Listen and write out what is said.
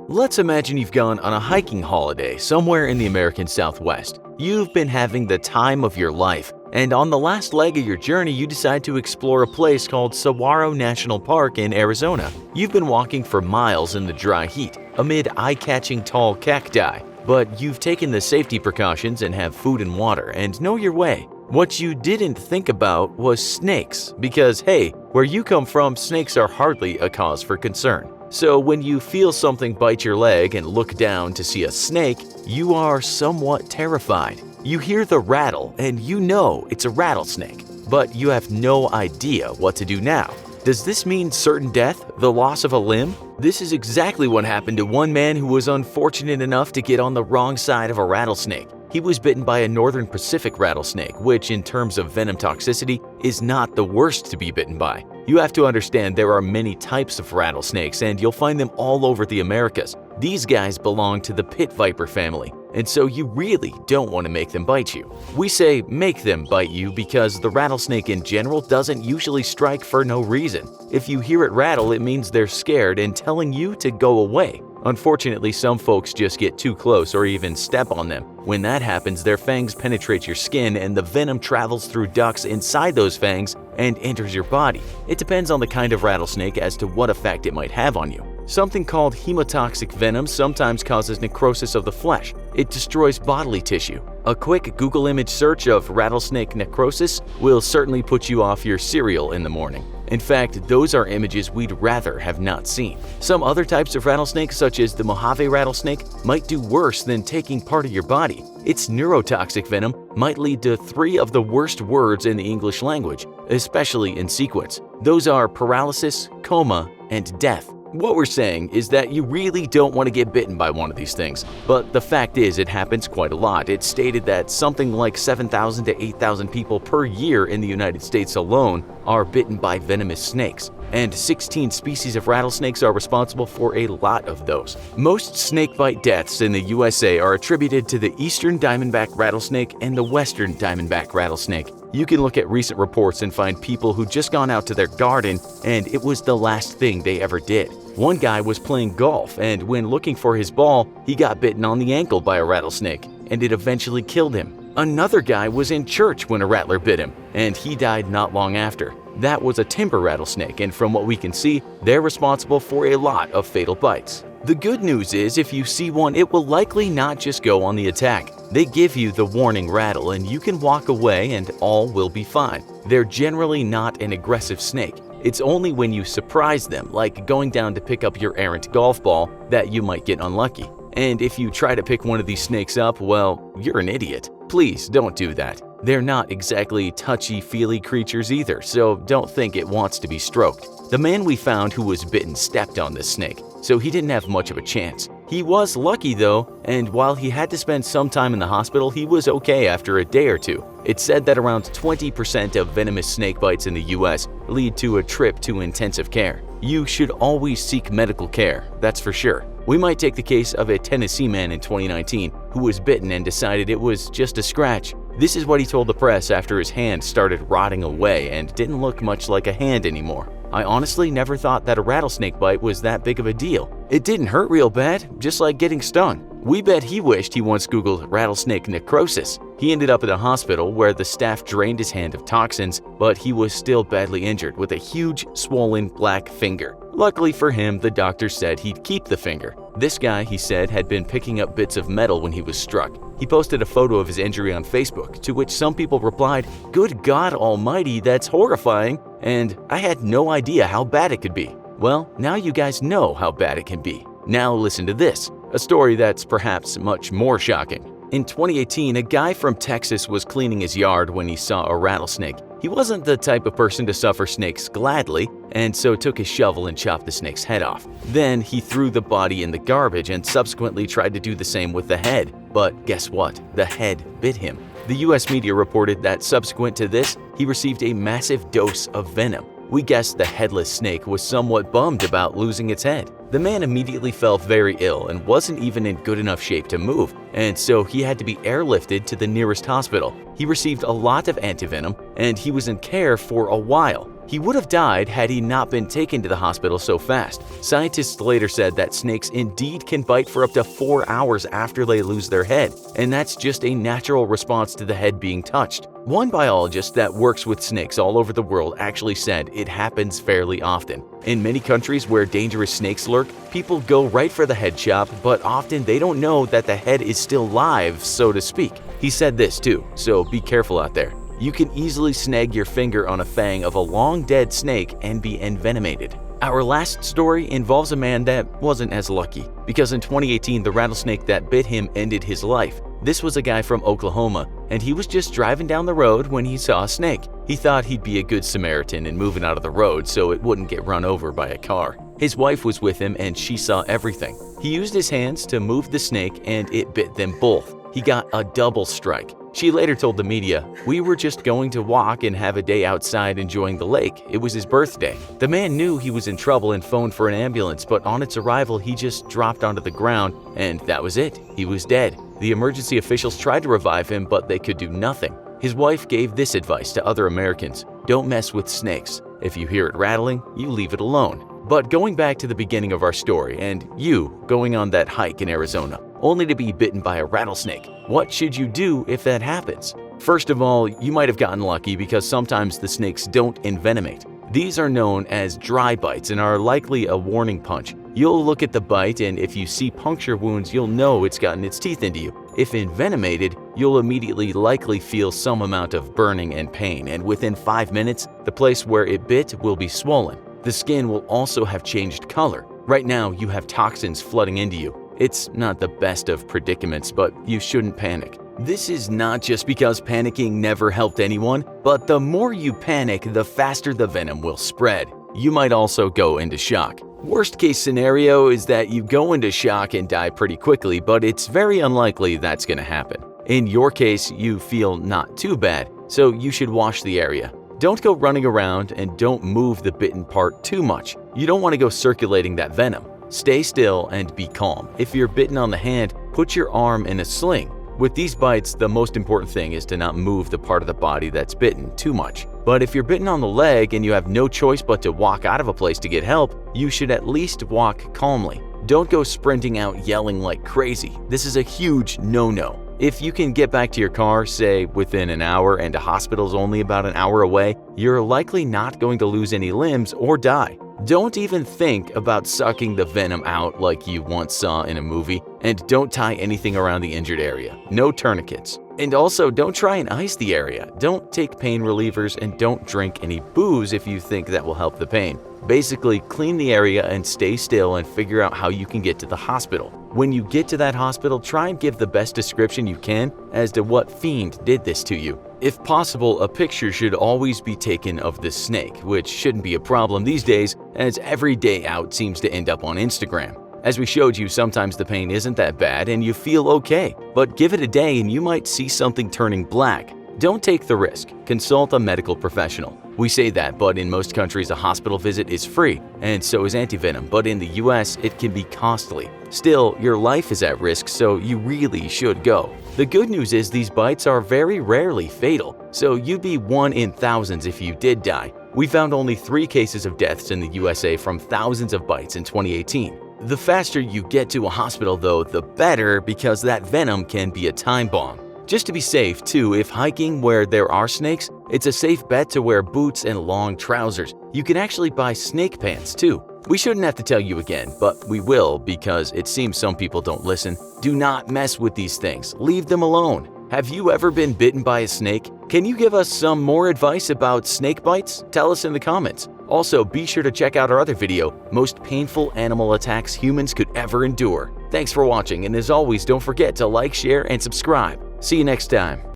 Let's imagine you've gone on a hiking holiday somewhere in the American Southwest. You've been having the time of your life, and on the last leg of your journey you decide to explore a place called Saguaro National Park in Arizona. You've been walking for miles in the dry heat, amid eye-catching tall cacti, but you've taken the safety precautions and have food and water and know your way. What you didn't think about was snakes, because hey, where you come from, snakes are hardly a cause for concern. So when you feel something bite your leg and look down to see a snake, you are somewhat terrified. You hear the rattle and you know it's a rattlesnake, but you have no idea what to do now. Does this mean certain death, the loss of a limb? This is exactly what happened to one man who was unfortunate enough to get on the wrong side of a rattlesnake. He was bitten by a northern Pacific rattlesnake, which in terms of venom toxicity is not the worst to be bitten by. You have to understand there are many types of rattlesnakes and you'll find them all over the Americas. These guys belong to the pit viper family, and so you really don't want to make them bite you. We say make them bite you because the rattlesnake in general doesn't usually strike for no reason. If you hear it rattle, it means they're scared and telling you to go away. Unfortunately, some folks just get too close or even step on them. When that happens, their fangs penetrate your skin and the venom travels through ducts inside those fangs and enters your body. It depends on the kind of rattlesnake as to what effect it might have on you. Something called hemotoxic venom sometimes causes necrosis of the flesh. It destroys bodily tissue. A quick Google image search of rattlesnake necrosis will certainly put you off your cereal in the morning. In fact, those are images we'd rather have not seen. Some other types of rattlesnakes, such as the Mojave rattlesnake, might do worse than taking part of your body. Its neurotoxic venom might lead to 3 of the worst words in the English language, especially in sequence. Those are paralysis, coma, and death. What we're saying is that you really don't want to get bitten by one of these things, but the fact is it happens quite a lot. It's stated that something like 7,000 to 8,000 people per year in the United States alone are bitten by venomous snakes, and 16 species of rattlesnakes are responsible for a lot of those. Most snakebite deaths in the USA are attributed to the eastern diamondback rattlesnake and the western diamondback rattlesnake. You can look at recent reports and find people who just gone out to their garden and it was the last thing they ever did. One guy was playing golf and when looking for his ball, he got bitten on the ankle by a rattlesnake and it eventually killed him. Another guy was in church when a rattler bit him and he died not long after. That was a timber rattlesnake, and from what we can see, they're responsible for a lot of fatal bites. The good news is if you see one, it will likely not just go on the attack. They give you the warning rattle and you can walk away and all will be fine. They're generally not an aggressive snake. It's only when you surprise them, like going down to pick up your errant golf ball, that you might get unlucky. And if you try to pick one of these snakes up, well, you're an idiot. Please don't do that. They're not exactly touchy-feely creatures either, so don't think it wants to be stroked. The man we found who was bitten stepped on this snake, so he didn't have much of a chance. He was lucky though, and while he had to spend some time in the hospital, he was okay after a day or two. It's said that around 20% of venomous snake bites in the US lead to a trip to intensive care. You should always seek medical care, that's for sure. We might take the case of a Tennessee man in 2019 who was bitten and decided it was just a scratch. This is what he told the press after his hand started rotting away and didn't look much like a hand anymore. I honestly never thought that a rattlesnake bite was that big of a deal. It didn't hurt real bad, just like getting stung. We bet he wished he once Googled rattlesnake necrosis. He ended up at a hospital where the staff drained his hand of toxins, but he was still badly injured with a huge, swollen black finger. Luckily for him, the doctor said he'd keep the finger. This guy, he said, had been picking up bits of metal when he was struck. He posted a photo of his injury on Facebook, to which some people replied, "Good God Almighty, that's horrifying," and "I had no idea how bad it could be." Well, now you guys know how bad it can be. Now listen to this, a story that's perhaps much more shocking. In 2018, a guy from Texas was cleaning his yard when he saw a rattlesnake. He wasn't the type of person to suffer snakes gladly, and so took his shovel and chopped the snake's head off. Then he threw the body in the garbage and subsequently tried to do the same with the head. But guess what? The head bit him. The US media reported that subsequent to this, he received a massive dose of venom. We guessed the headless snake was somewhat bummed about losing its head. The man immediately fell very ill and wasn't even in good enough shape to move, and so he had to be airlifted to the nearest hospital. He received a lot of antivenom, and he was in care for a while. He would have died had he not been taken to the hospital so fast. Scientists later said that snakes indeed can bite for up to 4 hours after they lose their head, and that's just a natural response to the head being touched. One biologist that works with snakes all over the world actually said it happens fairly often. In many countries where dangerous snakes lurk, people go right for the head chop, but often they don't know that the head is still live, so to speak. He said this too, so be careful out there. You can easily snag your finger on a fang of a long dead snake and be envenomated. Our last story involves a man that wasn't as lucky, because in 2018 the rattlesnake that bit him ended his life. This was a guy from Oklahoma, and he was just driving down the road when he saw a snake. He thought he'd be a good Samaritan and moving out of the road so it wouldn't get run over by a car. His wife was with him and she saw everything. He used his hands to move the snake and it bit them both. He got a double strike. She later told the media, "We were just going to walk and have a day outside enjoying the lake. It was his birthday." The man knew he was in trouble and phoned for an ambulance, but on its arrival he just dropped onto the ground and that was it. He was dead. The emergency officials tried to revive him, but they could do nothing. His wife gave this advice to other Americans: don't mess with snakes. If you hear it rattling, you leave it alone. But going back to the beginning of our story and you going on that hike in Arizona, only to be bitten by a rattlesnake, what should you do if that happens? First of all, you might have gotten lucky because sometimes the snakes don't envenomate. These are known as dry bites and are likely a warning punch. You'll look at the bite and if you see puncture wounds, you'll know it's gotten its teeth into you. If envenomated, you'll immediately likely feel some amount of burning and pain, and within 5 minutes, the place where it bit will be swollen. The skin will also have changed color. Right now, you have toxins flooding into you. It's not the best of predicaments, but you shouldn't panic. This is not just because panicking never helped anyone, but the more you panic, the faster the venom will spread. You might also go into shock. Worst case scenario is that you go into shock and die pretty quickly, but it's very unlikely that's going to happen. In your case, you feel not too bad, so you should wash the area. Don't go running around and don't move the bitten part too much. You don't want to go circulating that venom. Stay still and be calm. If you're bitten on the hand, put your arm in a sling. With these bites, the most important thing is to not move the part of the body that's bitten too much. But if you're bitten on the leg and you have no choice but to walk out of a place to get help, you should at least walk calmly. Don't go sprinting out yelling like crazy. This is a huge no-no. If you can get back to your car, say within an hour, and a hospital's only about an hour away, you're likely not going to lose any limbs or die. Don't even think about sucking the venom out like you once saw in a movie, and don't tie anything around the injured area. No tourniquets. And also, don't try and ice the area. Don't take pain relievers and don't drink any booze if you think that will help the pain. Basically, clean the area and stay still and figure out how you can get to the hospital. When you get to that hospital, try and give the best description you can as to what fiend did this to you. If possible, a picture should always be taken of the snake, which shouldn't be a problem these days as every day out seems to end up on Instagram. As we showed you, sometimes the pain isn't that bad and you feel okay, but give it a day and you might see something turning black. Don't take the risk. Consult a medical professional. We say that, but in most countries a hospital visit is free, and so is antivenom, but in the US it can be costly. Still, your life is at risk, so you really should go. The good news is these bites are very rarely fatal, so you'd be 1 in thousands if you did die. We found only 3 cases of deaths in the USA from thousands of bites in 2018. The faster you get to a hospital though, the better, because that venom can be a time bomb. Just to be safe too, if hiking where there are snakes, it's a safe bet to wear boots and long trousers. You can actually buy snake pants too. We shouldn't have to tell you again, but we will because it seems some people don't listen. Do not mess with these things. Leave them alone. Have you ever been bitten by a snake? Can you give us some more advice about snake bites? Tell us in the comments. Also, be sure to check out our other video, Most Painful Animal Attacks Humans Could Ever Endure. Thanks for watching, and as always, don't forget to like, share, and subscribe. See you next time.